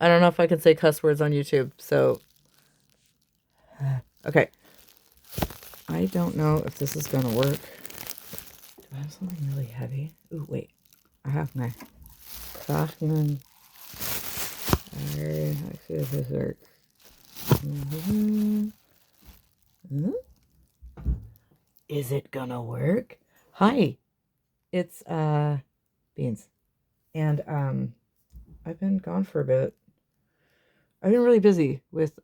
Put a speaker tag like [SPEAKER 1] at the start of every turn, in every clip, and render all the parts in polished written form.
[SPEAKER 1] I don't know if I can say cuss words on YouTube, so okay. I don't know if this is gonna work. Do I have something really heavy? Ooh, wait. I have my Kaufman. Let's see if this works. Is it gonna work? Hi, it's Beans. And I've been gone for a bit. I've been really busy with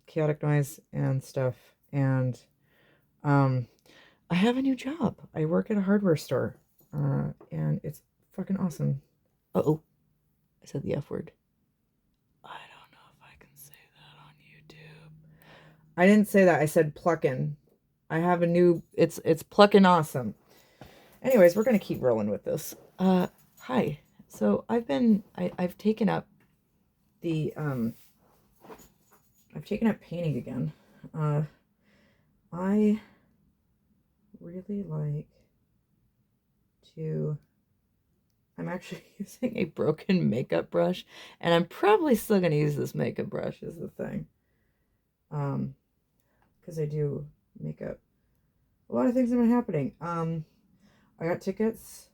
[SPEAKER 1] chaotic noise and stuff, and I have a new job. I work at a hardware store, and it's fucking awesome. Uh-oh, I said the F word. I don't know if I can say that on YouTube. I didn't say that. I said pluckin'. I have a new. It's pluckin' awesome. Anyways, we're gonna keep rolling with this. Hi. So I've taken up the I've taken up painting again. I really like to. I'm actually using a broken makeup brush, and I'm probably still gonna use this makeup brush. Is the thing. Because I do makeup. A lot of things have been happening. I got tickets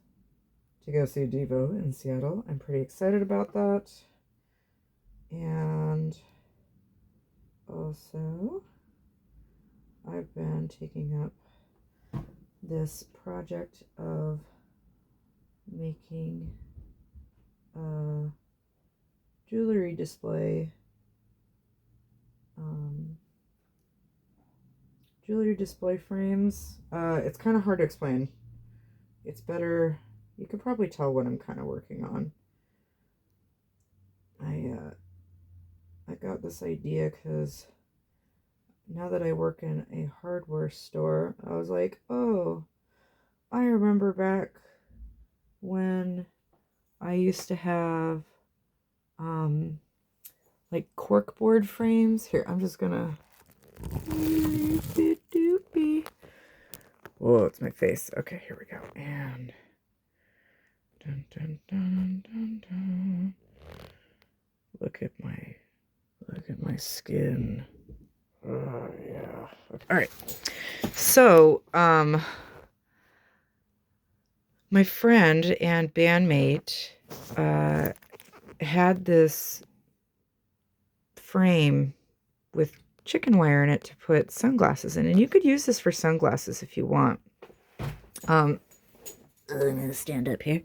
[SPEAKER 1] to go see DEVO in Seattle. I'm pretty excited about that. And also, I've been taking up this project of making a jewelry display. Jewelry display frames. It's kind of hard to explain. It's better. You can probably tell what I'm kind of working on. I got this idea because now that I work in a hardware store, I was like, oh, I remember back when I used to have like corkboard frames. Here, I'm just gonna. Whoa, it's my face. Okay, here we go. And dun, dun, dun, dun, dun. Look at my skin. Oh yeah. Okay. All right. So, my friend and bandmate had this frame with chicken wire in it to put sunglasses in, and you could use this for sunglasses if you want. I'm gonna stand up here.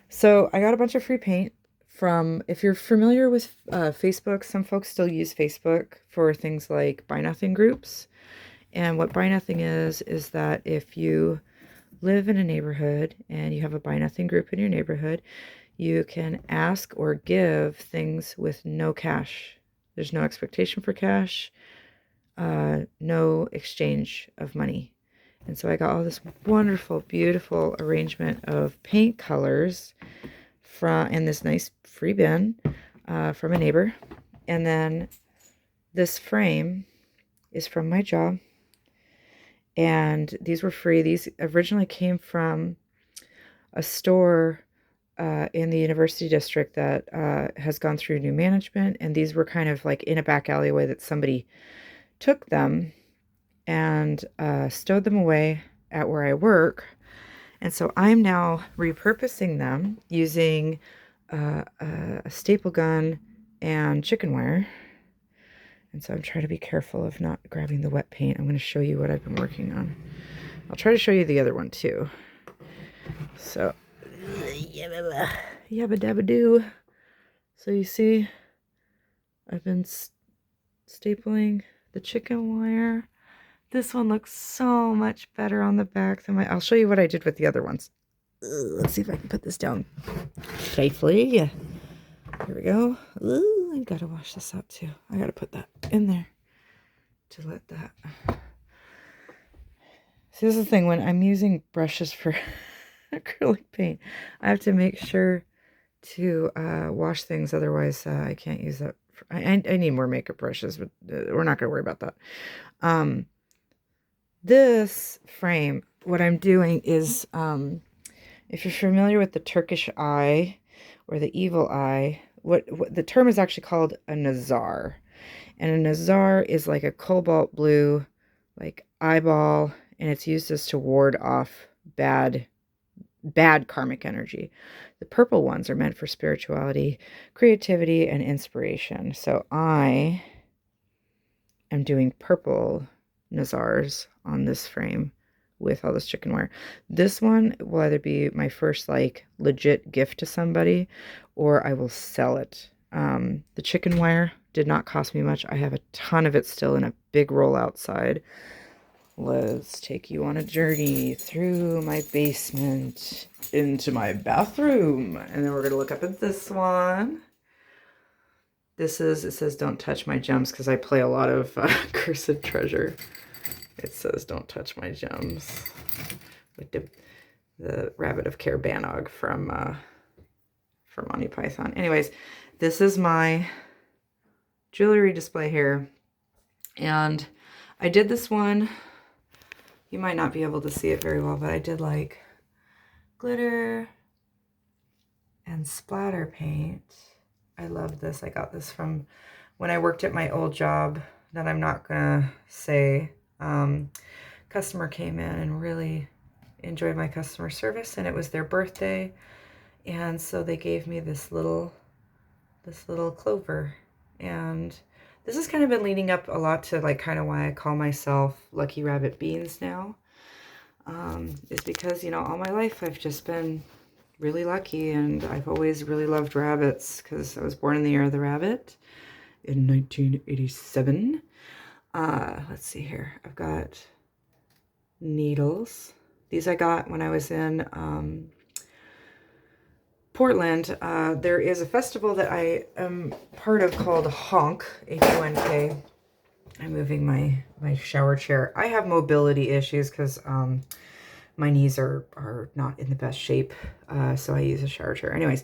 [SPEAKER 1] So I got a bunch of free paint from, if you're familiar with Facebook, some folks still use Facebook for things like Buy Nothing groups. And what Buy Nothing is that if you live in a neighborhood and you have a Buy Nothing group in your neighborhood, you can ask or give things with no cash. There's no expectation for cash, no exchange of money. And so I got all this wonderful, beautiful arrangement of paint colors in this nice free bin from a neighbor. And then this frame is from my job. And these were free. These originally came from a store in the university district that has gone through new management. And these were kind of like in a back alleyway that somebody took them and stowed them away at where I work. And so I'm now repurposing them using a staple gun and chicken wire. And so I'm trying to be careful of not grabbing the wet paint. I'm going to show you what I've been working on. I'll try to show you the other one too. So, yabba dabba doo. So you see, I've been stapling the chicken wire. This one looks so much better on the back than I'll show you what I did with the other ones. Let's see if I can put this down safely. Here we go. Ooh, I gotta wash this up too. I gotta put that in there to let that. See, this is the thing, when I'm using brushes for acrylic paint, I have to make sure to wash things, otherwise I can't use that. I need more makeup brushes, but we're not gonna worry about that. This frame, what I'm doing is, if you're familiar with the Turkish eye or the evil eye, what the term is actually called a nazar. And a nazar is like a cobalt blue, like eyeball, and it's used as to ward off bad karmic energy. The purple ones are meant for spirituality, creativity, and inspiration. So I am doing purple nazars on this frame with all this chicken wire. This one will either be my first like legit gift to somebody, or I will sell it. The chicken wire did not cost me much. I have a ton of it still in a big roll outside. Let's take you on a journey through my basement into my bathroom. And then we're going to look up at this one. It says don't touch my gems, because I play a lot of Cursed Treasure. It says don't touch my gems. Like the Rabbit of Care Banog from Monty Python. Anyways, this is my jewelry display here. And I did this one. You might not be able to see it very well, but I did like glitter and splatter paint. I love this. I got this from when I worked at my old job that I'm not gonna say. Customer came in and really enjoyed my customer service, and it was their birthday, and so they gave me this little clover. And this has kind of been leading up a lot to like kind of why I call myself Lucky Rabbit Beans now. Is because, you know, all my life I've just been really lucky, and I've always really loved rabbits because I was born in the year of the rabbit in 1987. Let's see here. I've got needles. These I got when I was in Portland. There is a festival that I am part of called Honk, H-O-N-K. I'm moving my shower chair. I have mobility issues because my knees are not in the best shape, so I use a shower chair. Anyways,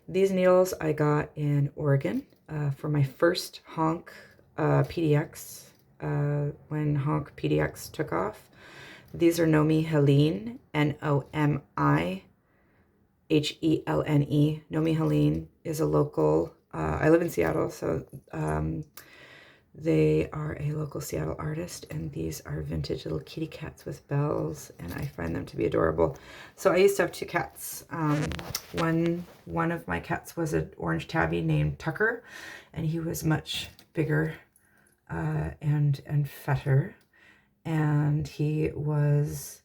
[SPEAKER 1] these needles I got in Oregon for my first Honk PDX, when Honk PDX took off. These are Nomi Helene, N-O-M-I Helene. Nomi Helene is a local, I live in Seattle, so they are a local Seattle artist, and these are vintage little kitty cats with bells, and I find them to be adorable. So I used to have two cats. One of my cats was an orange tabby named Tucker, and he was much bigger and fatter, and he was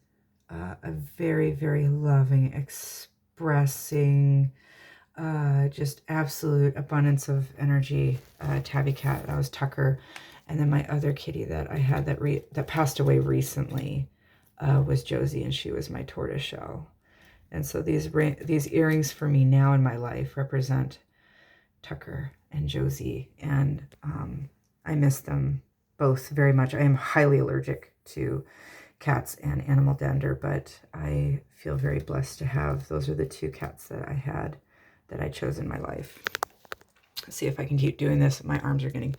[SPEAKER 1] a very, very loving, expressing, just absolute abundance of energy tabby cat. That was Tucker. And then my other kitty that I had that passed away recently was Josie, and she was my tortoiseshell. And so these earrings for me now in my life represent Tucker and Josie, and I miss them both very much. I am highly allergic to cats and animal dander, but I feel very blessed to have, those are the two cats that I had that I chose in my life. Let's see if I can keep doing this. My arms are getting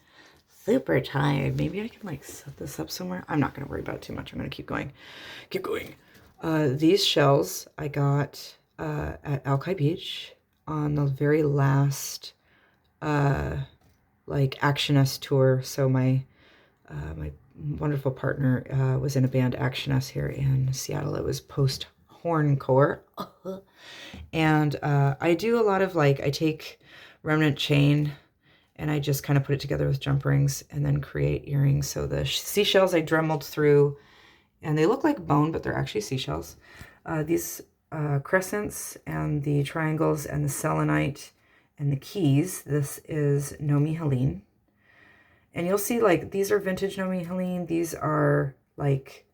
[SPEAKER 1] super tired. Maybe I can like set this up somewhere. I'm not going to worry about it too much. I'm going to keep going. Keep going. These shells I got at Alki Beach on the very last like Action Us tour. So my wonderful partner was in a band, Action Us, here in Seattle. It was post-horncore. And I do a lot of like, I take remnant chain and I just kind of put it together with jump rings and then create earrings. So the seashells I dremeled through, and they look like bone, but they're actually seashells. These crescents and the triangles and the selenite and the keys, this is Nomi Helene. And you'll see like these are vintage Nomi Helene. These are like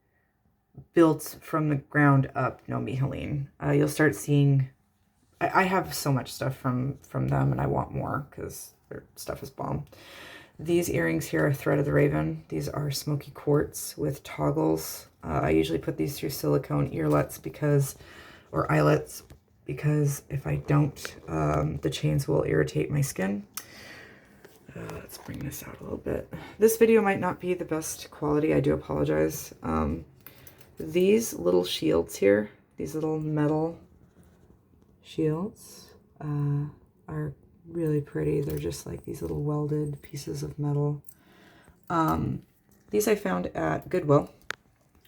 [SPEAKER 1] built from the ground up Nomi Helene. You'll start seeing, I have so much stuff from them, and I want more because their stuff is bomb. These earrings here are Thread of the Raven. These are smoky quartz with toggles. I usually put these through silicone earlets or eyelets, because if I don't, the chains will irritate my skin. Let's bring this out a little bit. This video might not be the best quality. I do apologize. These little shields here, these little metal shields, are really pretty. They're just like these little welded pieces of metal. These I found at Goodwill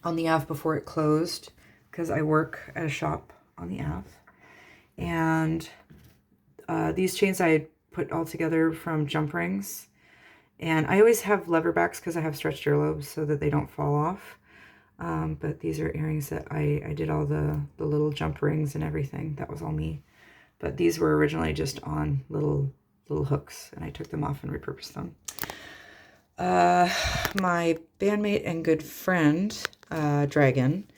[SPEAKER 1] on the Ave before it closed, because I work at a shop on the Ave. And these chains I put all together from jump rings. And I always have lever backs because I have stretched earlobes so that they don't fall off. But these are earrings that I did all the little jump rings and everything. That was all me. But these were originally just on little hooks, and I took them off and repurposed them. My bandmate and good friend, Dragon,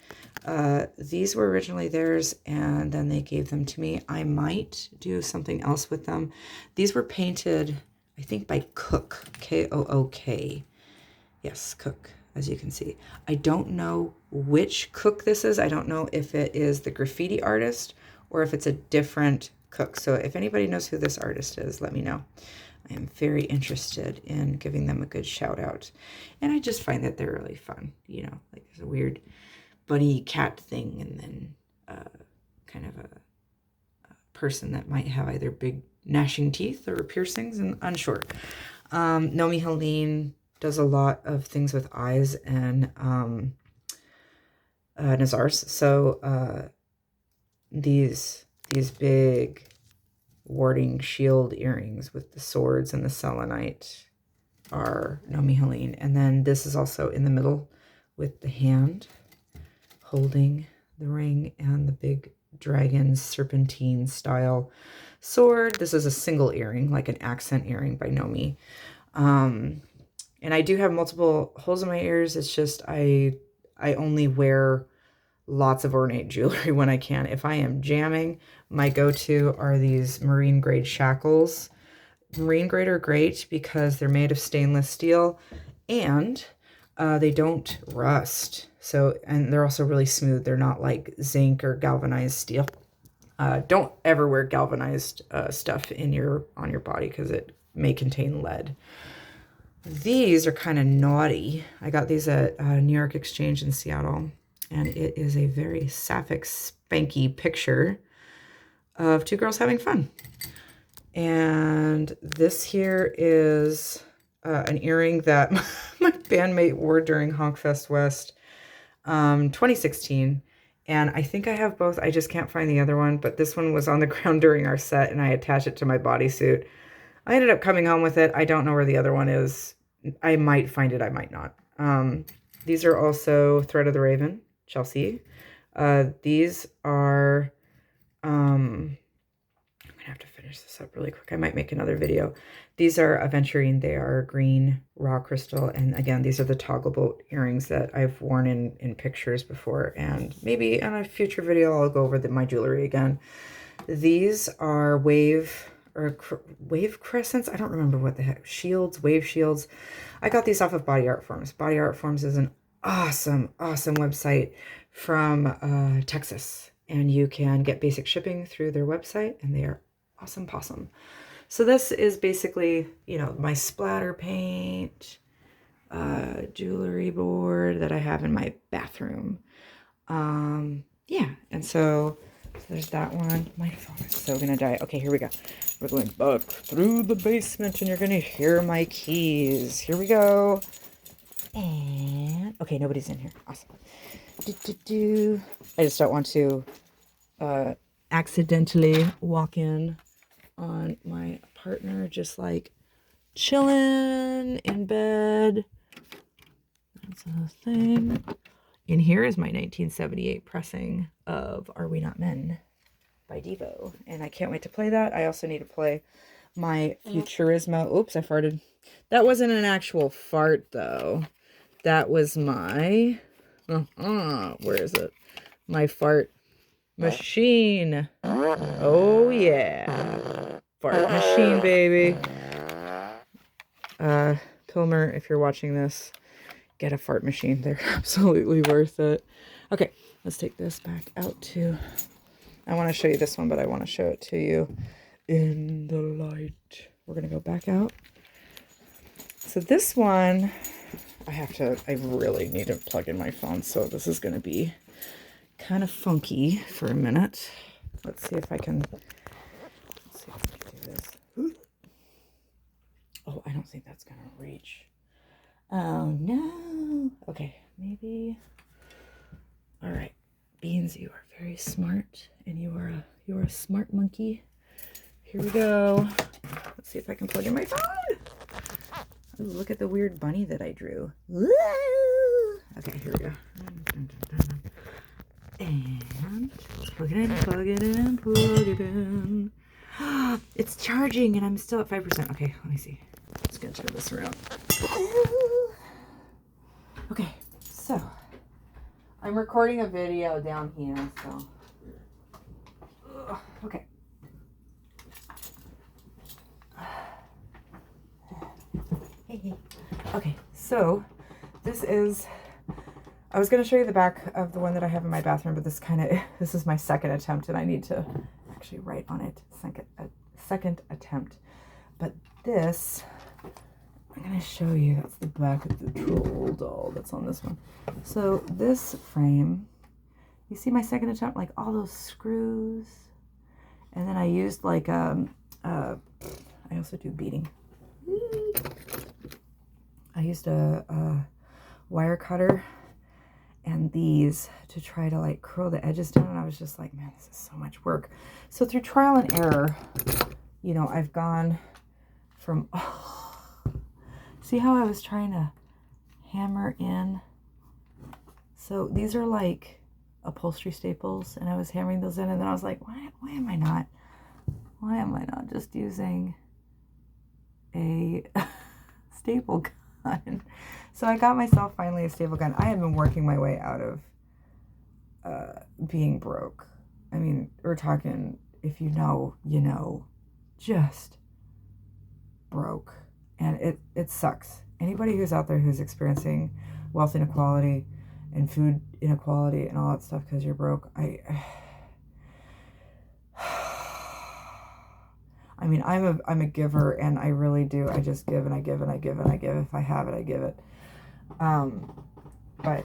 [SPEAKER 1] these were originally theirs, and then they gave them to me. I might do something else with them. These were painted, I think, by Cook, K-O-O-K. Yes, Cook, as you can see. I don't know which Cook this is. I don't know if it is the graffiti artist or if it's a different Cook. So if anybody knows who this artist is, let me know. I am very interested in giving them a good shout out. And I just find that they're really fun. You know, like there's a weird bunny cat thing, and then kind of a person that might have either big gnashing teeth or piercings, and unsure. Nomi Helene does a lot of things with eyes and Nazars. So these big warding shield earrings with the swords and the selenite are Nomi Helene. And then this is also in the middle with the hand holding the ring and the big dragon serpentine style sword. This is a single earring, like an accent earring by Nomi. And I do have multiple holes in my ears. It's just I only wear lots of ornate jewelry when I can. If I am jamming, my go-to are these marine grade shackles. Marine grade are great because they're made of stainless steel and they don't rust. So, and they're also really smooth. They're not like zinc or galvanized steel. Don't ever wear galvanized stuff on your body because it may contain lead. These are kind of naughty. I got these at New York Exchange in Seattle, and it is a very sapphic, spanky picture of two girls having fun. And this here is an earring that my bandmate wore during Honkfest West 2016. And I think I have both. I just can't find the other one, but this one was on the ground during our set, and I attached it to my bodysuit. I ended up coming home with it. I don't know where the other one is. I might find it. I might not. These are also Thread of the Raven, Chelsea. These are, I'm going to have to finish this up really quick. I might make another video. These are Aventurine. They are green raw crystal. And again, these are the toggle boat earrings that I've worn in pictures before. And maybe on a future video, I'll go over my jewelry again. These are wave crescents. I don't remember what the heck. Shields, wave shields. I got these off of Body Art Forms. Body Art Forms is an awesome website from Texas. And you can get basic shipping through their website, and they are awesome possum. So this is basically, you know, my splatter paint jewelry board that I have in my bathroom. Yeah, and so there's that one. My phone is so gonna die. Okay, here we go. We're going back through the basement, and you're gonna hear my keys. Here we go. And okay, nobody's in here. Awesome. I just don't want to accidentally walk in on my partner just like chilling in bed. That's a thing. And here is my 1978 pressing of Are We Not Men by DEVO. And I can't wait to play that. I also need to play my Futurismo. Oops, I farted. That wasn't an actual fart, though. That was my... where is it? My fart machine. Oh, yeah. Fart machine, baby. Pilmer, if you're watching this, get a fart machine. They're absolutely worth it. Okay, let's take this back out to... I want to show you this one, but I want to show it to you in the light. We're going to go back out. So this one, I really need to plug in my phone, so this is going to be kind of funky for a minute. Let's see if I can do this. I don't think that's gonna reach. Oh no. Okay, maybe. All right, Beans, you are very smart, and you are a smart monkey. Here we go. Let's see if I can plug in my phone. Ooh, look at the weird bunny that I drew. Woo! Okay, here we go. And plug it in, plug it in, plug it in. It's charging and I'm still at 5%. Okay, let me see. Just gonna turn this around. Okay, so I'm recording a video down here, so. Okay. Okay, so this is, I was going to show you the back of the one that I have in my bathroom, but this is my second attempt and I need to actually write on it, second attempt. But this, I'm going to show you, that's the back of the troll doll that's on this one. So this frame, you see my second attempt, like all those screws, and then I used like, I also do beading. I used a wire cutter and these to try to like curl the edges down, and I was just like, man, this is so much work. So through trial and error, you know, I've gone from, see how I was trying to hammer in? So these are like upholstery staples, and I was hammering those in, and then I was like, why am I not just using a staple gun? So I got myself finally a staple gun. I have been working my way out of being broke. I mean, we're talking, if you know, you know, just broke. And it sucks. Anybody who's out there who's experiencing wealth inequality and food inequality and all that stuff because you're broke, I mean, I'm a giver, and I really do. I just give and I give and I give and I give. If I have it, I give it. But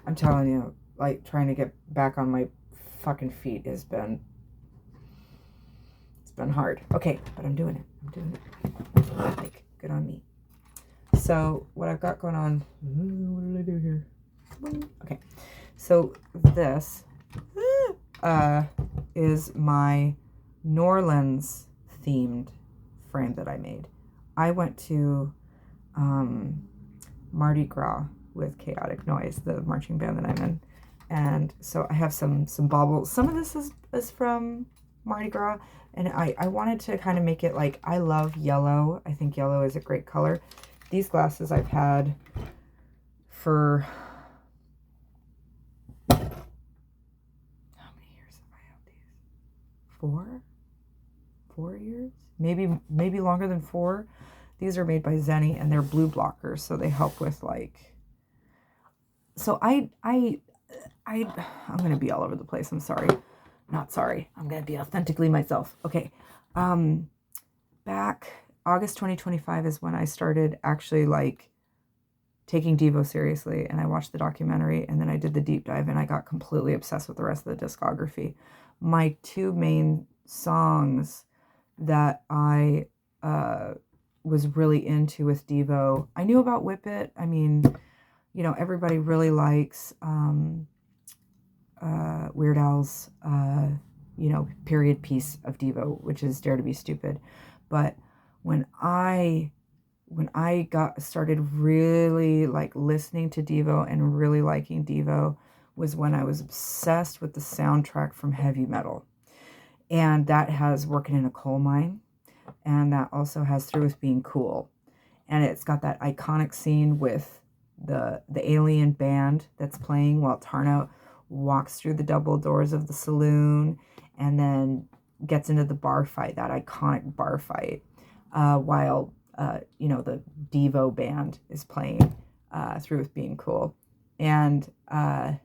[SPEAKER 1] I'm telling you, like, trying to get back on my fucking feet it's been hard. Okay, but I'm doing it. Like, good on me. So what I've got going on, what did I do here? Okay, so this is my New Orleans themed frame that I made. I went to Mardi Gras with Chaotic Noise, the marching band that I'm in, and so I have some baubles. Some of this is from Mardi Gras, and I wanted to kind of make it like, I love yellow. I think yellow is a great color. These glasses I've had for, how many years have I had these? 4 years, maybe longer than 4. These are made by Zenny, and they're blue blockers, so they help with like, so I'm gonna be all over the place. I'm sorry, not sorry. I'm gonna be authentically myself. Okay, back August 2025 is when I started actually like taking DEVO seriously, and I watched the documentary, and then I did the deep dive, and I got completely obsessed with the rest of the discography. My 2 main songs that I was really into with DEVO, I knew about Whip It. I mean, you know, everybody really likes Weird Al's, you know, period piece of DEVO, which is Dare to Be Stupid. But when I started really like listening to DEVO and really liking DEVO was when I was obsessed with the soundtrack from Heavy Metal. And that has Working in a Coal Mine, and that also has Through with Being Cool. And it's got that iconic scene with the alien band that's playing while Tarna walks through the double doors of the saloon and then gets into the bar fight, that iconic bar fight, while you know, the DEVO band is playing Through with Being Cool. And I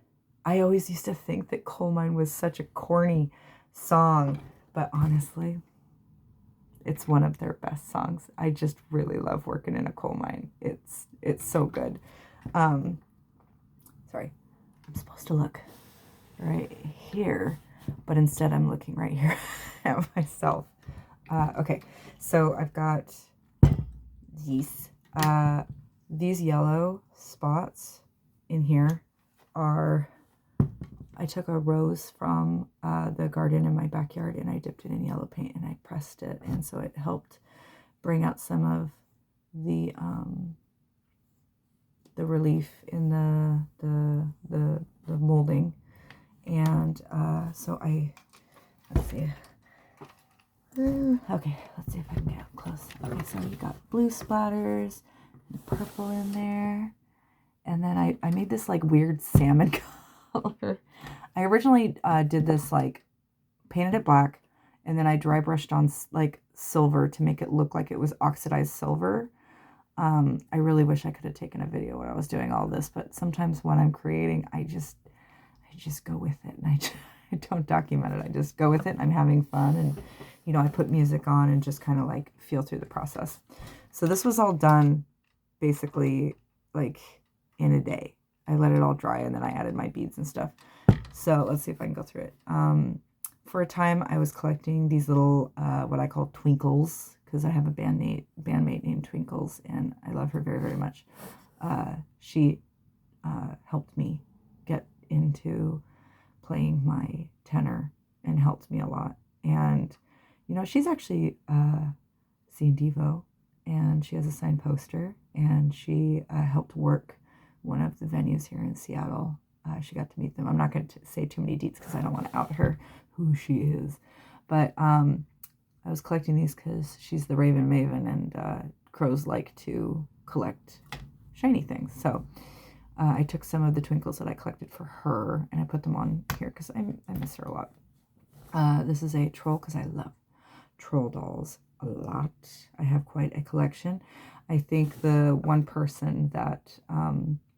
[SPEAKER 1] always used to think that Coal Mine was such a corny song, but honestly, it's one of their best songs. I just really love Working in a Coal Mine. It's so good. Sorry, I'm supposed to look right here, but instead I'm looking right here at myself. Okay, so I've got These yellow spots in here are, I took a rose from the garden in my backyard and I dipped it in yellow paint and I pressed it, and so it helped bring out some of the relief in the molding. And so let's see. Okay, let's see if I can get up close. Okay, so you got blue splatters, and purple in there, and then I made this like weird salmon color. I originally did this like painted it black, and then I dry brushed on like silver to make it look like it was oxidized silver. I really wish I could have taken a video when I was doing all this, but sometimes when I'm creating, I just go with it, and I don't document it. I just go with it. I'm having fun, and you know, I put music on and just kind of like feel through the process. So this was all done basically like in a day. I let it all dry and then I added my beads and stuff. So let's see if I can go through it. For a time I was collecting these little what I call twinkles, because I have a bandmate named Twinkles, and I love her very, very much. She helped me get into playing my tenor and helped me a lot. And you know, she's actually seen DEVO, and she has a signed poster, and she helped work one of the venues here in Seattle. She got to meet them. I'm not going to say too many deets because I don't want to out her who she is. But I was collecting these because she's the Raven Maven, and crows like to collect shiny things. So I took some of the twinkles that I collected for her, and I put them on here because I miss her a lot. This is a troll because I love troll dolls a lot. I have quite a collection. I think the one person that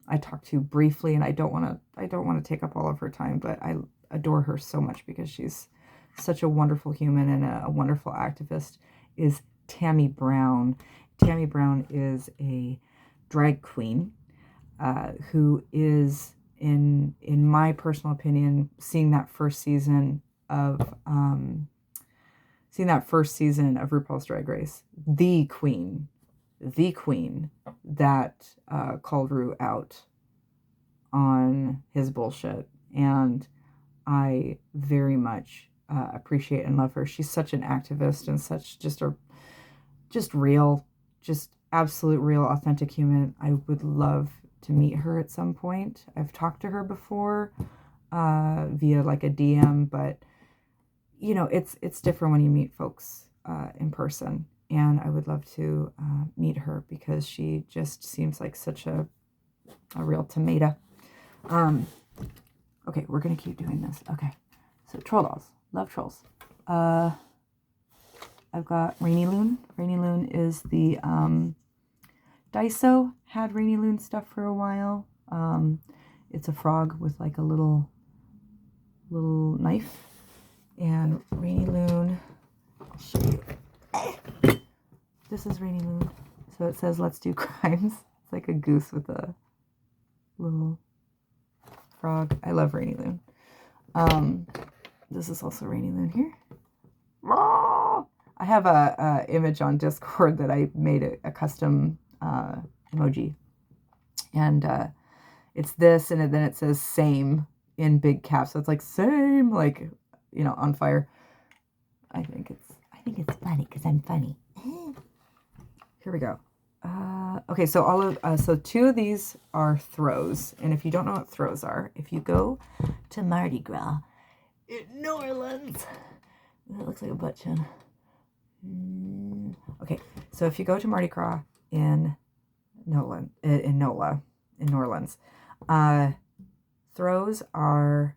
[SPEAKER 1] I talked to briefly, and I don't want to take up all of her time, but I adore her so much because she's such a wonderful human and a wonderful activist, is Tammy Brown. Tammy Brown is a drag queen who is, in my personal opinion, seeing that first season of RuPaul's Drag Race, the queen that called Ru out on his bullshit, and I very much appreciate and love her. She's such an activist and such just absolute real authentic human. I would love to meet her at some point. I've talked to her before via like a DM, but you know, it's different when you meet folks in person, and I would love to meet her because she just seems like such a real tomato. Okay, we're gonna keep doing this. Okay, so troll dolls, love trolls. I've got Rainy Loon. Rainy Loon is the Daiso had Rainy Loon stuff for a while. It's a frog with like a little knife. And Rainy Loon, I'll show you. This is Rainy Loon. So it says, "Let's do crimes." It's like a goose with a little frog. I love Rainy Loon. This is also Rainy Loon here. I have a image on Discord that I made a custom emoji. And it's this, and then it says "same" in big caps. So it's like "same," like, you know, on fire. I think it's funny because I'm funny. Here we go. Okay, so so two of these are throws, and if you don't know what throws are, if you go to Mardi Gras in New Orleans, that looks like a butt chin. Okay, so if you go to Mardi Gras in New Orleans, throws are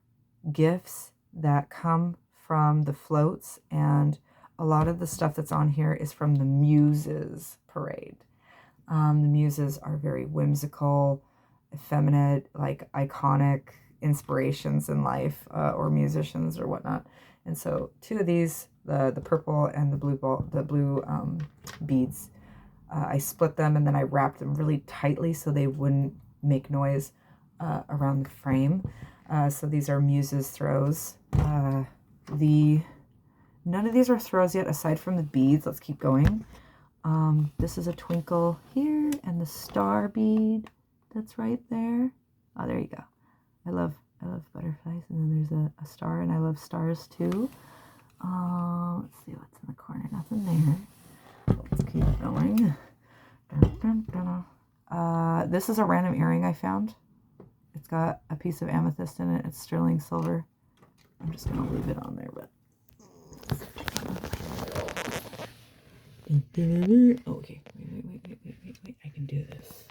[SPEAKER 1] gifts that come from the floats, and a lot of the stuff that's on here is from the Muses parade. The Muses are very whimsical, effeminate, like iconic inspirations in life, or musicians or whatnot. And so two of these, the purple and the blue beads, I split them and then I wrapped them really tightly so they wouldn't make noise around the frame. So these are Muses throws. None of these are throws yet aside from the beads. Let's keep going. This is a twinkle here, and the star bead that's right there. Oh, there you go. I love butterflies, and then there's a star, and I love stars too. Let's see what's in the corner. Nothing there. Let's keep going. This is a random earring I found. It's got a piece of amethyst in it. It's sterling silver. I'm just gonna leave it on there, but okay. Wait. I can do this.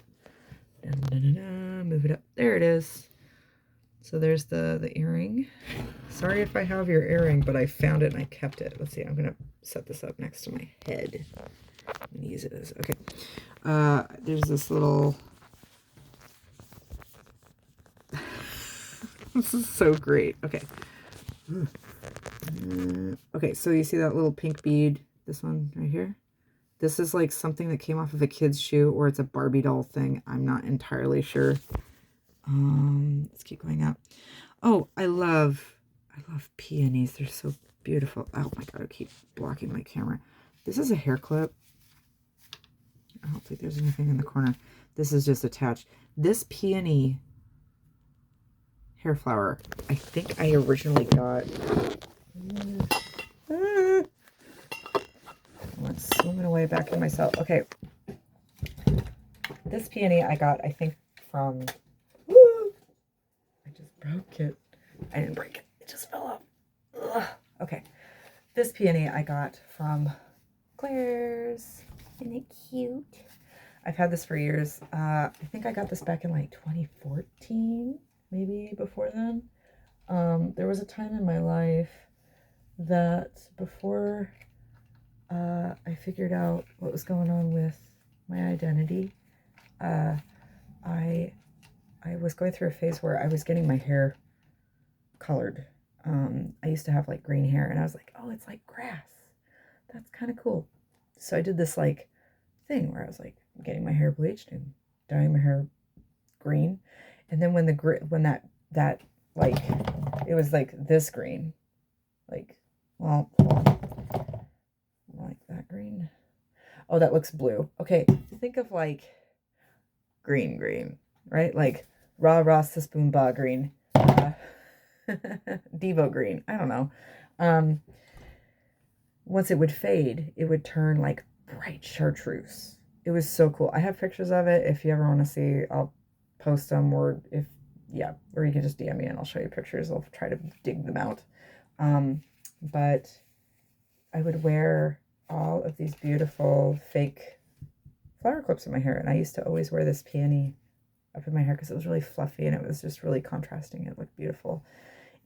[SPEAKER 1] Move it up. There it is. So there's the earring. Sorry if I have your earring, but I found it and I kept it. Let's see. I'm gonna set this up next to my head and use it as okay. There's this little. This is so great. Okay. Okay, so you see that little pink bead? This one right here? This is like something that came off of a kid's shoe, or it's a Barbie doll thing. I'm not entirely sure. Let's keep going up. Oh, I love peonies. They're so beautiful. Oh my god, I keep blocking my camera. This is a hair clip. I don't think there's anything in the corner. This is just attached. This peony hair flower, I think I originally got. I'm swimming away back in myself. Okay. This peony I got, I think, from. I just broke it. I didn't break it. It just fell off. Ugh. Okay. This peony I got from Claire's. Isn't it cute? I've had this for years. I think I got this back in like 2014, maybe before then. There was a time in my life that before I figured out what was going on with my identity, I was going through a phase where I was getting my hair colored. I used to have like green hair, and I was like, oh, it's like grass. That's kind of cool. So I did this like thing where I was like getting my hair bleached and dyeing my hair green. And then when that like, it was like this green, like, well, like that green. Oh, that looks blue. Okay. Think of like green, right? Like rah rah sis boom ba green. DEVO green. I don't know. Once it would fade, it would turn like bright chartreuse. It was so cool. I have pictures of it. If you ever want to see, I'll post them, or or you can just DM me and I'll show you pictures. I'll try to dig them out. But I would wear all of these beautiful fake flower clips in my hair, and I used to always wear this peony up in my hair because it was really fluffy and it was just really contrasting. It looked beautiful.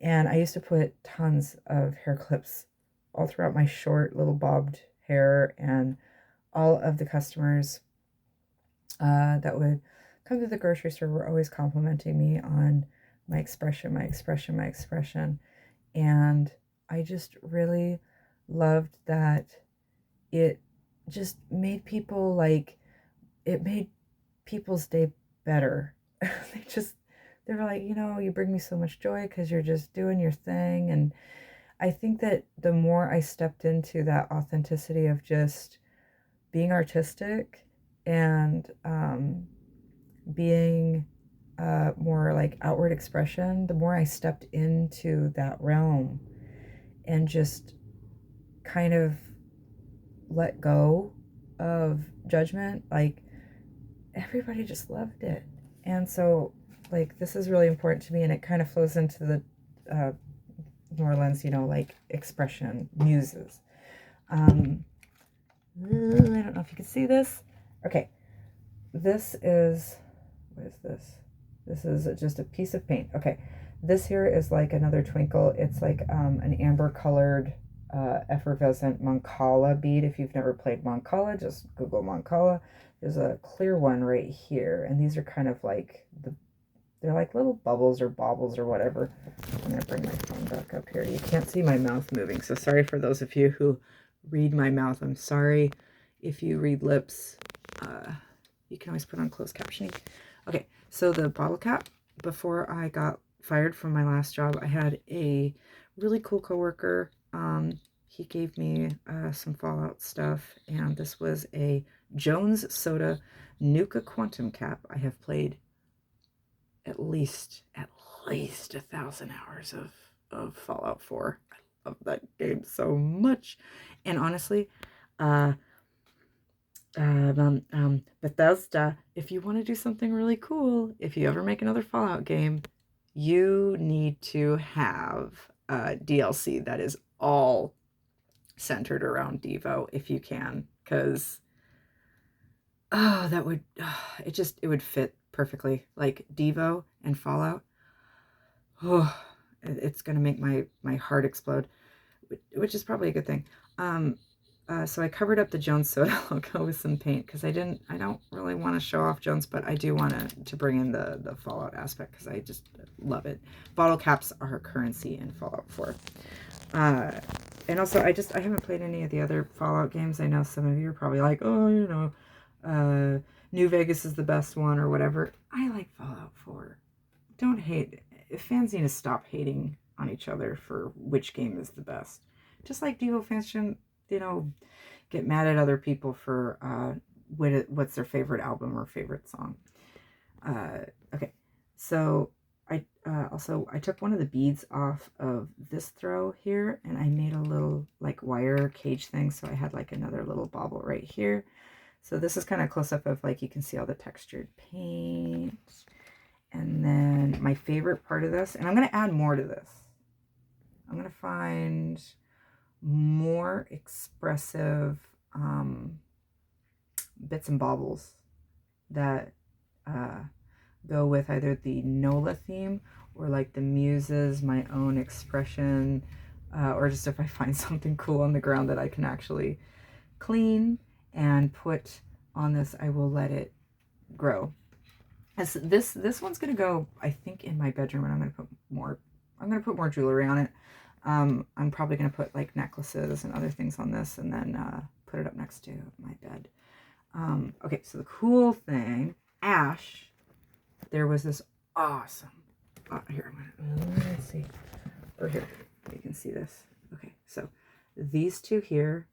[SPEAKER 1] And I used to put tons of hair clips all throughout my short little bobbed hair, and all of the customers that would come to the grocery store were always complimenting me on my expression. And I just really loved that it just made people like, it made people's day better. They were like, you bring me so much joy because you're just doing your thing. And I think that the more I stepped into that authenticity of just being artistic and being more like outward expression, the more I stepped into that realm and just kind of let go of judgment, like everybody just loved it. And so like this is really important to me, and it kind of flows into the New Orleans, like expression, muses. I don't know if you can see this. Okay, this is, what is this? This is just a piece of paint. Okay, this here is like another twinkle. It's like an amber colored effervescent Mancala bead. If you've never played Mancala, just Google Mancala. There's a clear one right here, and these are kind of like they're like little bubbles or baubles or whatever. I'm going to bring my phone back up here. You can't see my mouth moving, so sorry for those of you who read my mouth. I'm sorry if you read lips. You can always put on closed captioning. Okay, so the bottle cap, before I got fired from my last job, I had a really cool coworker. he gave me some Fallout stuff, and this was a Jones Soda Nuka Quantum Cap. I have played at least 1,000 hours of Fallout 4. I love that game so much. And honestly, Bethesda, if you want to do something really cool, if you ever make another Fallout game, you need to have DLC that is all centered around DEVO if you can, because that would it would fit perfectly. Like DEVO and Fallout, it's gonna make my heart explode, which is probably a good thing. So I covered up the Jones Soda logo with some paint because I don't really want to show off Jones, but I do want to bring in the Fallout aspect because I just love it. Bottle caps are currency in Fallout 4. And also, I haven't played any of the other Fallout games. I know some of you are probably like, oh, New Vegas is the best one or whatever. I like Fallout 4. Don't hate. Fans need to stop hating on each other for which game is the best. Just like DEVO fans shouldn't, get mad at other people for what's their favorite album or favorite song. Okay, so I took one of the beads off of this throw here, and I made a little like wire cage thing, so I had like another little bauble right here. So this is kind of close up of like you can see all the textured paint. And then my favorite part of this, and I'm going to add more to this. I'm going to find more expressive bits and baubles that go with either the NOLA theme or like the muses, my own expression, or just if I find something cool on the ground that I can actually clean and put on this, I will let it grow. As this one's gonna go, I think, in my bedroom, and I'm gonna put more jewelry on it. I'm probably gonna put like necklaces and other things on this, and then put it up next to my bed. Okay, so the cool thing, Ash, there was this awesome. Here, let's see. Oh, here, you can see this. Okay, so these two here,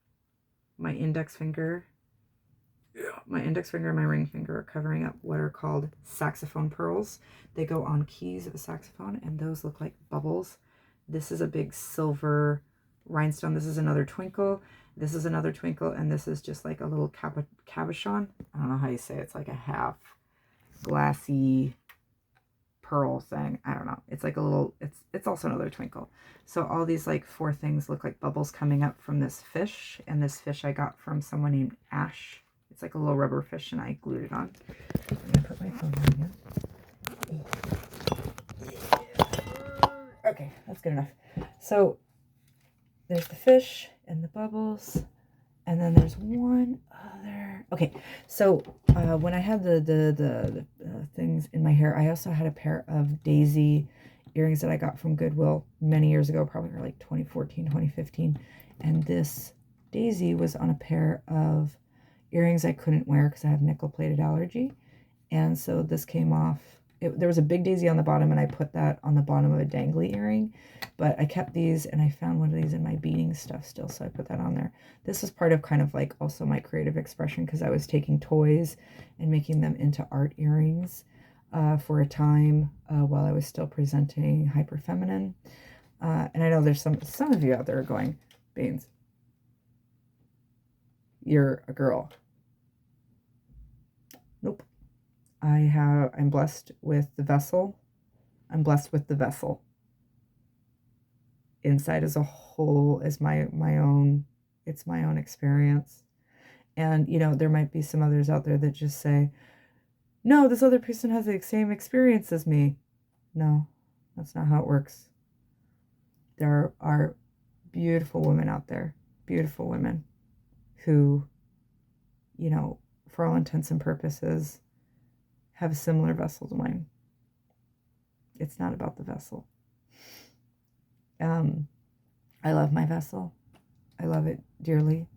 [SPEAKER 1] my index finger and my ring finger are covering up what are called saxophone pearls. They go on keys of a saxophone, and those look like bubbles. This is a big silver rhinestone. This is another twinkle. This is another twinkle, and this is just like a little cabochon. I don't know how you say it. It's like a half glassy pearl thing. I don't know. It's like a little, it's also another twinkle. So all these like four things look like bubbles coming up from this fish, and this fish I got from someone named Ash. It's like a little rubber fish, and I glued it on. I'm going to put my phone on again. Okay, that's good enough. So there's the fish and the bubbles, and then there's one other. Okay, so when I had the things in my hair, I also had a pair of daisy earrings that I got from Goodwill many years ago, probably like 2014, 2015. And this daisy was on a pair of earrings I couldn't wear because I have nickel-plated allergy. And so this came off. There was a big daisy on the bottom, and I put that on the bottom of a dangly earring. But I kept these, and I found one of these in my beading stuff still, so I put that on there. This is part of kind of like also my creative expression, because I was taking toys and making them into art earrings for a time while I was still presenting Hyper Feminine. And I know there's some of you out there are going, Baines, you're a girl. Nope. I'm blessed with the vessel. I'm blessed with the vessel. Inside as a whole is my own, it's my own experience. And, there might be some others out there that just say, no, this other person has the same experience as me. No, that's not how it works. There are beautiful women out there, beautiful women who, for all intents and purposes, have a similar vessel to mine. It's not about the vessel. I love my vessel. I love it dearly.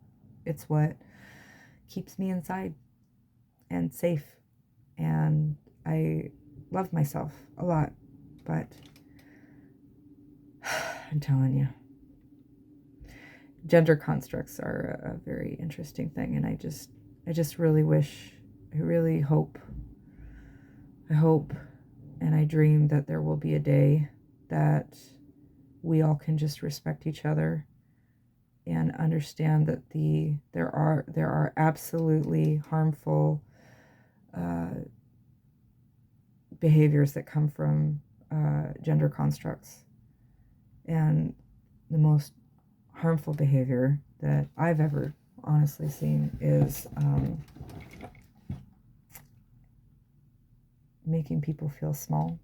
[SPEAKER 1] It's what keeps me inside and safe. And I love myself a lot, but I'm telling you, gender constructs are a very interesting thing, and I just really wish, I really hope, and I dream that there will be a day that we all can just respect each other and understand that there are absolutely harmful behaviors that come from gender constructs. And the most harmful behavior that I've ever honestly seen is making people feel small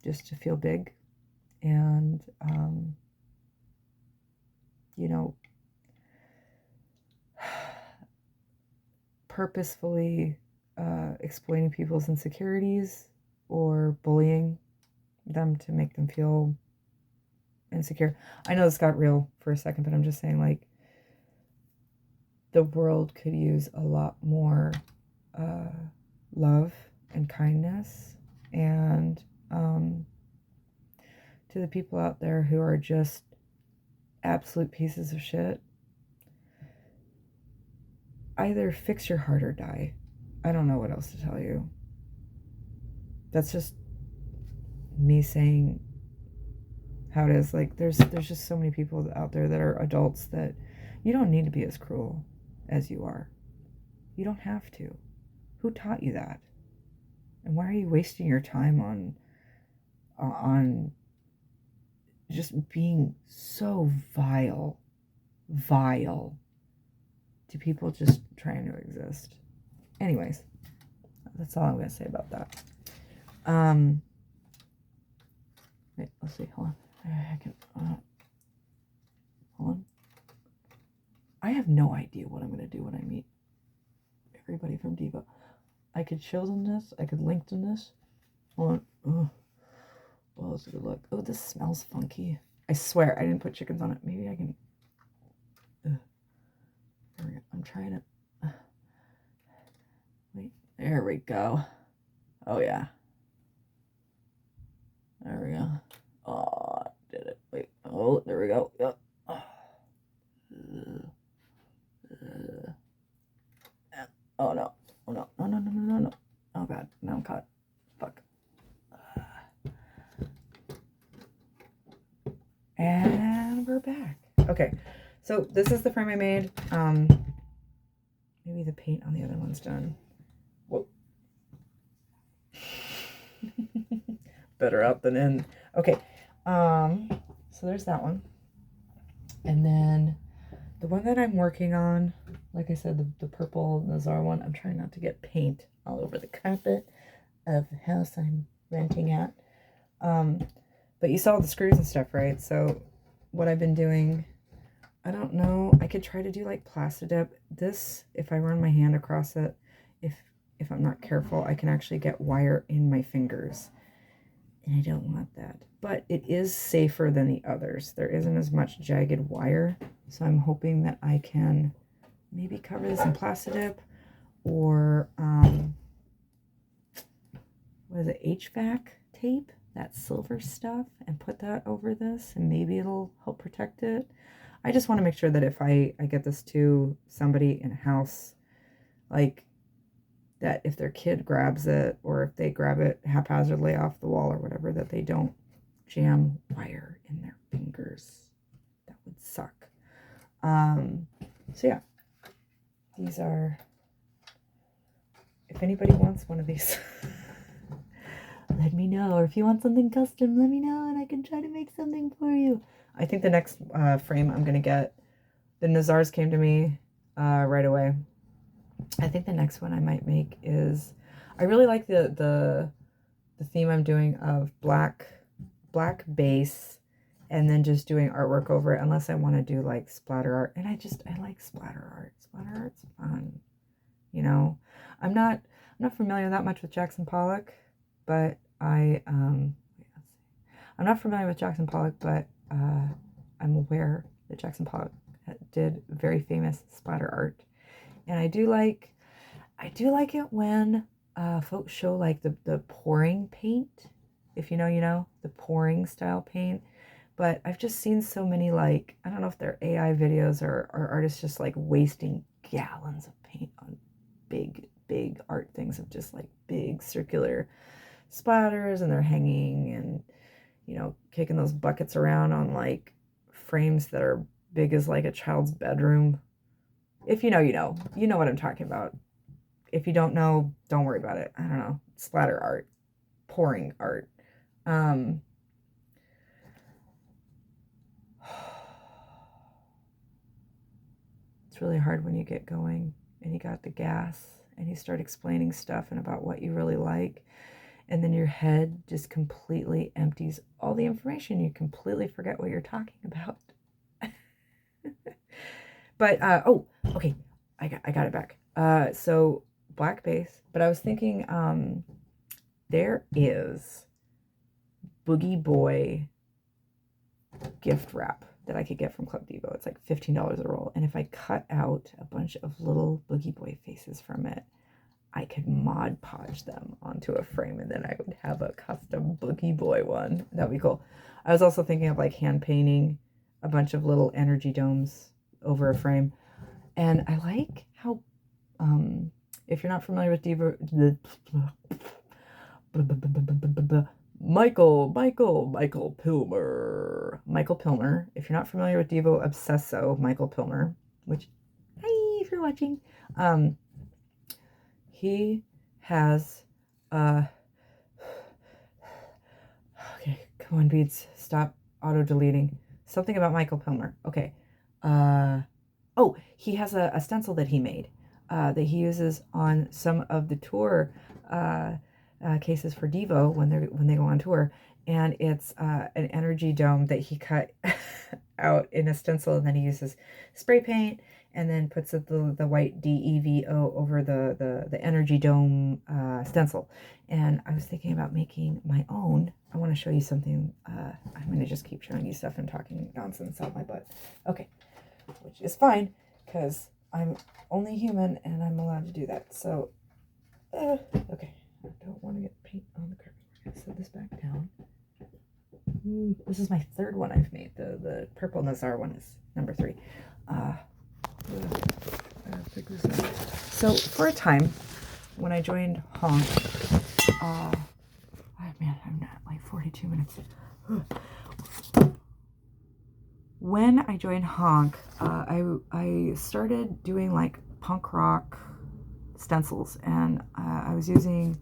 [SPEAKER 1] just to feel big. And you know, purposefully exploiting people's insecurities or bullying them to make them feel insecure. I know this got real for a second, but I'm just saying, like, the world could use a lot more love and kindness. And to the people out there who are just absolute pieces of shit, either fix your heart or die. I don't know what else to tell you. That's just me saying how it is. Like, there's just so many people out there that are adults that you don't need to be as cruel as you are. You don't have to. Who taught you that? And why are you wasting your time on just being so vile to people just trying to exist? Anyways, that's all I'm going to say about that. Wait, let's see. Hold on. I can, hold on. I have no idea what I'm going to do when I meet everybody from DEVO. I could show them this. I could link them this. Hold on. Oh, well, let's take a look. Oh, this smells funky. I swear I didn't put chickens on it. Maybe I can. There we go. I'm trying to. Wait. There we go. Oh, yeah. There we go. Oh, did it. Wait. Oh, there we go. Yep. Oh, no. Oh, no. No. Oh, God. Now I'm caught. Fuck. And we're back. Okay. So this is the frame I made. Maybe the paint on the other one's done. Whoa. Better out than in. Okay. So there's that one. And then the one that I'm working on, like I said, the purple Nazar one, I'm trying not to get paint all over the carpet of the house I'm renting at. But you saw the screws and stuff, right? So what I've been doing, I don't know, I could try to do like Plastidip. This, if I run my hand across it, if I'm not careful, I can actually get wire in my fingers. And I don't want that. But it is safer than the others. There isn't as much jagged wire. So I'm hoping that I can maybe cover this in Plastidip or, what is it, HVAC tape? That silver stuff, and put that over this, and maybe it'll help protect it. I just want to make sure that if I get this to somebody in a house, like, that if their kid grabs it, or if they grab it haphazardly off the wall or whatever, that they don't jam wire in their fingers. That would suck. So yeah, these are, if anybody wants one of these, let me know. Or if you want something custom, let me know, and I can try to make something for you. I think the next frame I'm going to get, the Nazars came to me right away. I think the next one I might make is, I really like the theme I'm doing of black base, and then just doing artwork over it, unless I want to do like splatter art. And I like splatter art. Splatter art's fun. You know, I'm not familiar that much with Jackson Pollock, but I'm not familiar with Jackson Pollock, but I'm aware that Jackson Pollock did very famous splatter art. And I do like it when folks show like the pouring paint. If you know, the pouring style paint. But I've just seen so many, like, I don't know if they're AI videos or artists just like wasting gallons of paint on big art things of just like big circular splatters, and they're hanging and, you know, kicking those buckets around on like frames that are big as like a child's bedroom. If you know, you know. You know what I'm talking about. If you don't know, don't worry about it. I don't know. Splatter art, pouring art. It's really hard when you get going and you got the gas and you start explaining stuff and about what you really like, and then your head just completely empties all the information. You completely forget what you're talking about. But oh, okay, I got it back. So black base, but I was thinking there is Boogie Boy gift wrap that I could get from Club DEVO. It's like $15 a roll. And if I cut out a bunch of little Boogie Boy faces from it, I could Mod Podge them onto a frame, and then I would have a custom Boogie Boy one. That'd be cool. I was also thinking of like hand painting a bunch of little energy domes over a frame. And I like how, if you're not familiar with DEVO, Michael Pilmer. If you're not familiar with DEVO Obsesso, Michael Pilmer, which, hi, if you're watching, he has, okay, come on, beads, stop auto-deleting. Something about Michael Pilmer. Okay. Oh, he has a stencil that he made that he uses on some of the tour cases for DEVO when they go on tour, and it's an energy dome that he cut out in a stencil, and then he uses spray paint and then puts the white DEVO over the energy dome stencil. And I was thinking about making my own. I want to show you something. I'm going to just keep showing you stuff and talking nonsense out my butt. Okay, which is fine because I'm only human and I'm allowed to do that. So, okay. I don't want to get paint on the carpet. We're going to set this back down. This is my third one I've made. The purple Nazar one is number 3. So for a time, when I joined Honk, man, I'm at like 42 minutes. When I joined Honk, I started doing like punk rock stencils, and I was using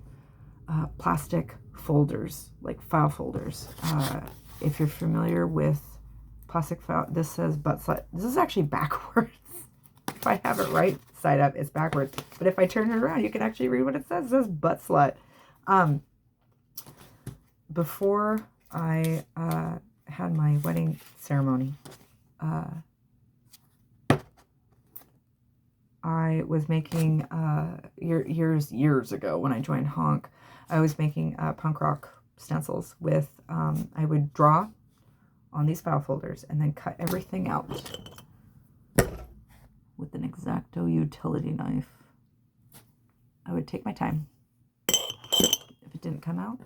[SPEAKER 1] plastic folders, like file folders. If you're familiar with plastic file, this says butt slut. This is actually backwards. If I have it right side up, it's backwards. But if I turn it around, you can actually read what it says. It says butt slut. Before I had my wedding ceremony, I was making, years ago when I joined Honk, I was making punk rock stencils with, I would draw on these file folders and then cut everything out with an X-Acto utility knife. I would take my time. If it didn't come out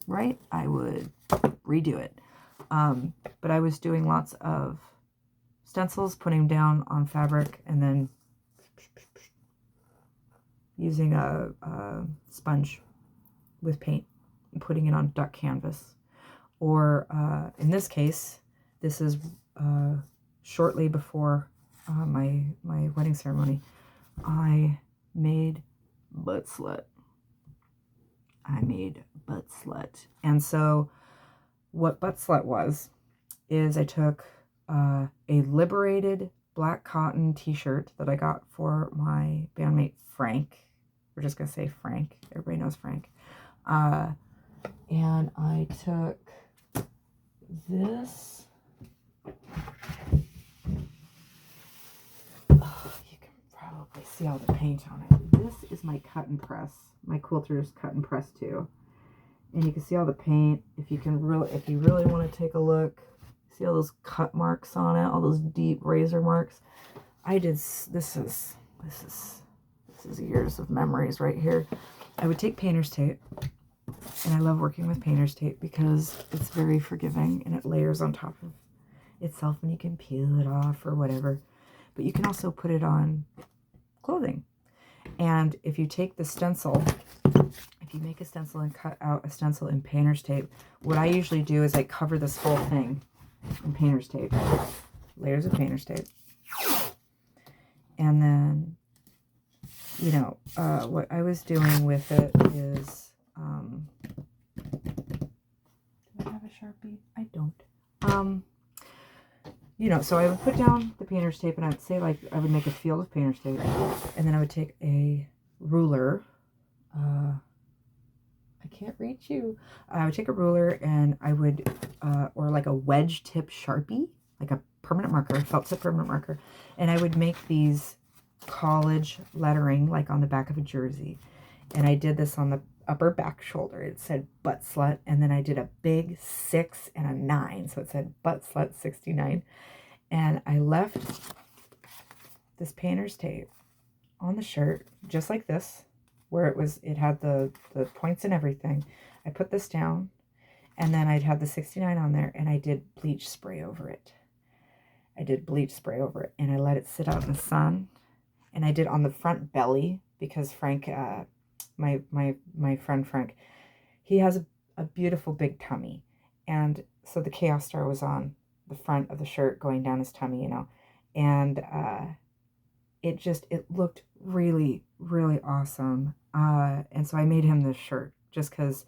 [SPEAKER 1] right, I would redo it. But I was doing lots of stencils, putting them down on fabric, and then using a sponge with paint and putting it on duck canvas. Or in this case, this is shortly before my wedding ceremony, I made butt slut. And so what butt slut was is I took a Liberated black cotton t-shirt that I got for my bandmate Frank. We're just gonna say Frank. Everybody knows Frank. And I took this. Oh, you can probably see all the paint on it. This is my cut and press. My quilter's cut and press too. And you can see all the paint. If you really want to take a look, see all those cut marks on it, all those deep razor marks. This is years of memories right here. I would take painter's tape And I love working with painter's tape because it's very forgiving and it layers on top of itself and you can peel it off or whatever. But you can also put it on clothing. And if you take the stencil, if you make a stencil and cut out a stencil in painter's tape, what I usually do is I cover this whole thing in painter's tape. Layers of painter's tape. And then, you know, what I was doing with it is, do I have a Sharpie? I don't. You know, so I would put down the painter's tape and I'd say, like, I would make a field of painter's tape. And then I would take a ruler. I can't reach you. I would take a ruler and I would, or like a wedge tip Sharpie, like a permanent marker, felt tip permanent marker. And I would make these college lettering, like on the back of a jersey. And I did this on the upper back shoulder. It said butt slut. And then I did a big 6 and a 9. So it said butt slut 69. And I left this painter's tape on the shirt, just like this, where it had the points and everything. I put this down, and then I'd have the 69 on there, and I did bleach spray over it. And I let it sit out in the sun. And I did on the front belly, because Frank, my friend Frank, he has a beautiful big tummy. And so the Chaos Star was on the front of the shirt going down his tummy, you know. And it looked really, really awesome. And so I made him this shirt just because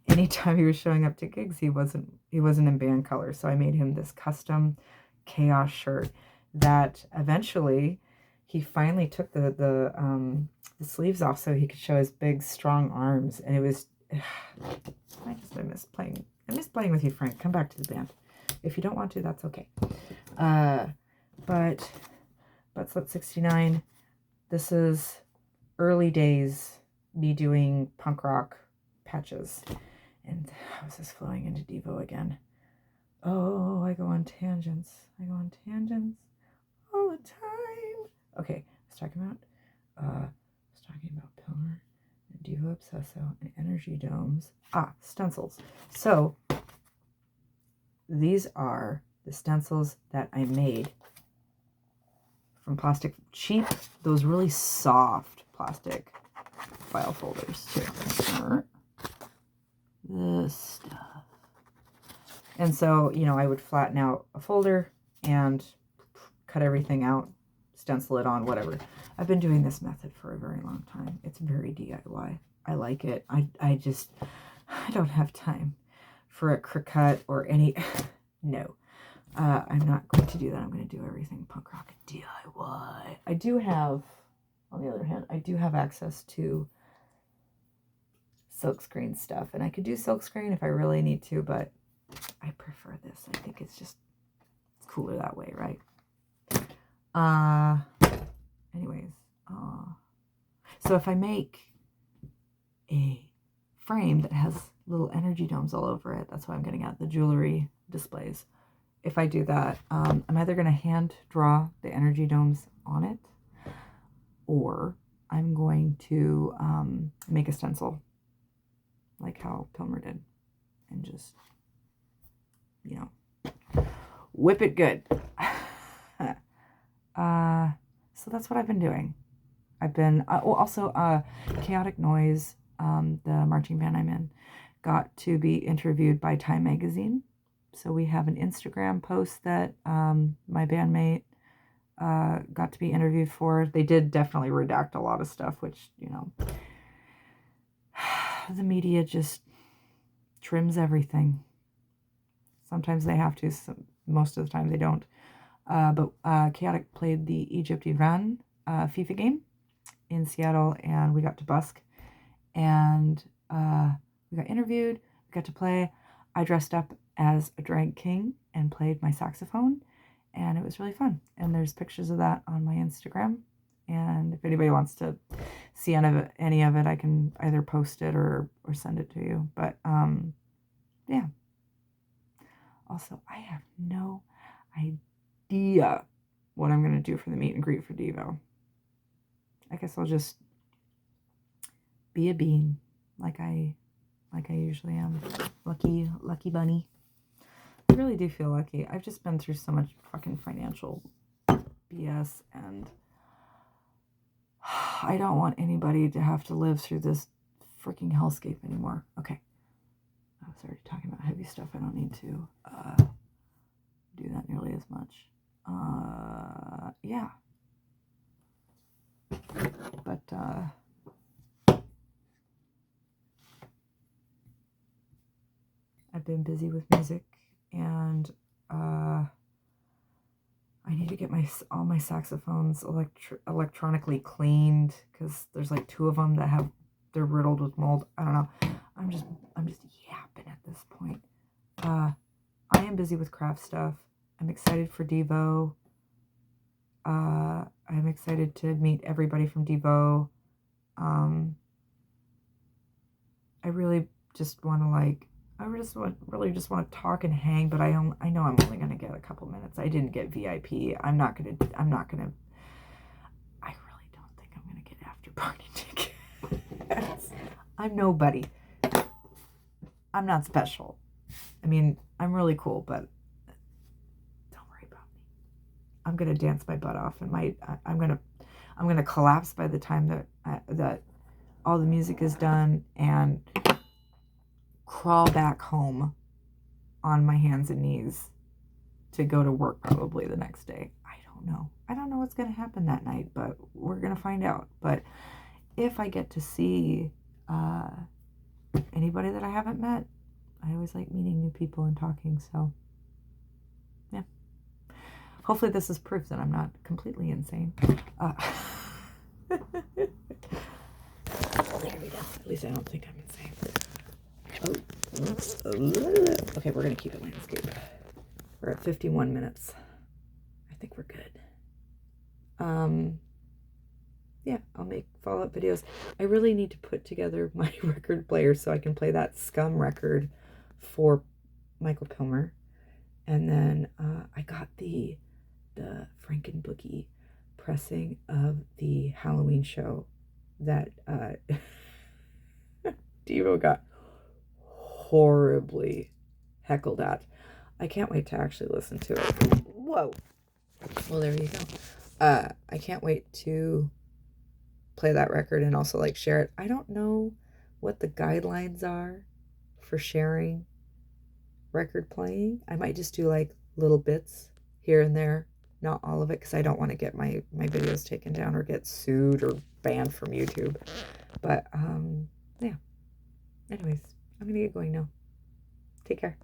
[SPEAKER 1] anytime he was showing up to gigs, he wasn't in band colors. So I made him this custom Chaos shirt that eventually he finally took the sleeves off so he could show his big, strong arms. And it was, I miss playing. I miss playing with you, Frank. Come back to the band. If you don't want to, that's okay. But Slut 69, this is early days, me doing punk rock patches. And how is this flowing into Devo again? Oh, I go on tangents. All the time. Okay, I was talking about Pilmer and Devo Obsesso and energy domes. Stencils. So these are the stencils that I made from plastic, cheap, those really soft plastic file folders too. This stuff. And so, you know, I would flatten out a folder and cut everything out, stencil it on, whatever. I've been doing this method for a very long time. It's very DIY. I like it. I don't have time for a Cricut or any, no. I'm not going to do that. I'm going to do everything punk rock DIY. I do have, on the other hand, I do have access to silkscreen stuff. And I could do silkscreen if I really need to, but I prefer this. I think it's cooler that way, right? Anyways, so if I make a frame that has little energy domes all over it, that's what I'm getting at, the jewelry displays. If I do that, I'm either going to hand draw the energy domes on it, or I'm going to make a stencil, like how Pilmer did, and just, you know, whip it good. So that's what I've been doing. I've been, also Chaotic Noise, the marching band I'm in, got to be interviewed by Time Magazine. So we have an Instagram post that my bandmate got to be interviewed for. They did definitely redact a lot of stuff, which, you know, the media just trims everything. Sometimes they have to, most of the time they don't. But Chaotic played the Egypt-Iran FIFA game in Seattle, and we got to busk. And we got interviewed, we got to play. I dressed up as a drag king and played my saxophone, and it was really fun. And there's pictures of that on my Instagram. And if anybody wants to see any of it, I can either post it or send it to you. But yeah. Also, I have no idea what I'm going to do for the meet and greet for Devo. I guess I'll just be a bean like I like I usually am. Lucky bunny. I really do feel lucky. I've just been through so much fucking financial BS, and I don't want anybody to have to live through this freaking hellscape anymore. Okay. I was already talking about heavy stuff. I don't need to do that nearly as much. Yeah. But, I've been busy with music, and I need to get all my saxophones electronically cleaned, because there's like 2 of them that they're riddled with mold. I don't know. I'm just yapping at this point. I am busy with craft stuff. I'm excited for DEVO. I'm excited to meet everybody from DEVO. I really just want to really just want to talk and hang, but I know I'm only going to get a couple minutes. I didn't get VIP. I really don't think I'm going to get after party tickets. I'm nobody. I'm not special. I mean, I'm really cool, but don't worry about me. I'm going to dance my butt off, and I'm going to collapse by the time that all the music is done, and crawl back home on my hands and knees to go to work probably the next day. I don't know what's going to happen that night, but we're going to find out. But if I get to see anybody that I haven't met, I always like meeting new people and talking. So yeah, hopefully this is proof that I'm not completely insane. There we go. At least I don't think I'm insane. Okay, we're going to keep it landscape. We're at 51 minutes. I think we're good. Yeah, I'll make follow-up videos. I really need to put together my record player so I can play that Scum record for Michael Pilmer. And then I got the Frankenboogie pressing of the Halloween show that DEVO got horribly heckled at. I can't wait to actually listen to it. Whoa. Well, there you go. I can't wait to play that record and also like share it. I don't know what the guidelines are for sharing record playing. I might just do like little bits here and there, not all of it, because I don't want to get my videos taken down or get sued or banned from YouTube. But yeah. Anyways, I'm gonna get going now. Take care.